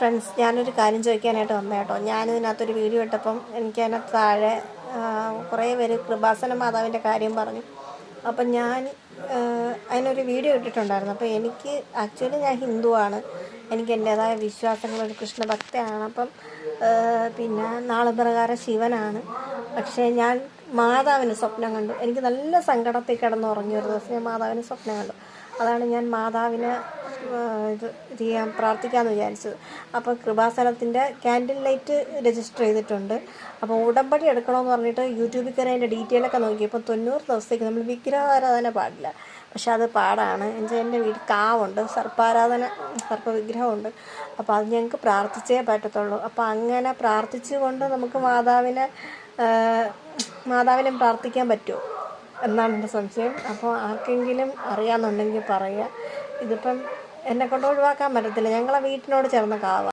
Friends, ഞാനൊരു കാര്യം ചോദിക്കാനായിട്ട് വന്നേ കേട്ടോ. ഞാനിതിനകത്തൊരു വീഡിയോ ഇട്ടപ്പം എനിക്കതിനകത്ത് താഴെ കുറേ പേര് കൃപാസന മാതാവിൻ്റെ കാര്യം പറഞ്ഞു. അപ്പം ഞാൻ അതിനൊരു വീഡിയോ ഇട്ടിട്ടുണ്ടായിരുന്നു. അപ്പോൾ എനിക്ക് ആക്ച്വലി ഞാൻ ഹിന്ദുവാണ്, എനിക്ക് എൻ്റേതായ വിശ്വാസങ്ങളൊരു കൃഷ്ണഭക്തയാണ്. അപ്പം പിന്നെ നാളപ്രകാരം ശിവനാണ്. പക്ഷേ ഞാൻ മാതാവിന് സ്വപ്നം കണ്ടു. എനിക്ക് നല്ല സങ്കടത്തിൽ കിടന്നുറങ്ങിയ ഒരു ദിവസം ഞാൻ മാതാവിന് സ്വപ്നം കണ്ടു. അതാണ് ഞാൻ മാതാവിനെ ഇത് ചെയ്യാൻ പ്രാർത്ഥിക്കാമെന്ന് വിചാരിച്ചത്. അപ്പോൾ കൃപാസനത്തിൻ്റെ ക്യാൻഡിൽ ലൈറ്റ് രജിസ്റ്റർ ചെയ്തിട്ടുണ്ട്. അപ്പോൾ ഉടമ്പടി എടുക്കണമെന്ന് പറഞ്ഞിട്ട് യൂട്യൂബിൽ കയറി അതിൻ്റെ ഡീറ്റെയിലൊക്കെ നോക്കിയപ്പോൾ 90 ദിവസത്തേക്ക് നമ്മൾ വിഗ്രഹാരാധന പാടില്ല. പക്ഷെ അത് പാടാണ്. എൻ്റെ വീട്ടിൽ കാവുണ്ട്, സർപ്പ വിഗ്രഹമുണ്ട്. അപ്പോൾ അത് ഞങ്ങൾക്ക് പ്രാർത്ഥിച്ചേ പറ്റത്തുള്ളൂ. അപ്പോൾ അങ്ങനെ പ്രാർത്ഥിച്ചുകൊണ്ട് നമുക്ക് മാതാവിനെ പ്രാർത്ഥിക്കാൻ പറ്റുമോ എന്നാണ് എൻ്റെ സംശയം. അപ്പോൾ ആർക്കെങ്കിലും അറിയാമെന്നുണ്ടെങ്കിൽ പറയുക. ഇതിപ്പം എന്നെക്കൊണ്ട് ഒഴിവാക്കാൻ പറ്റത്തില്ല. ഞങ്ങളെ വീട്ടിനോട് ചേർന്ന കാവാണ്.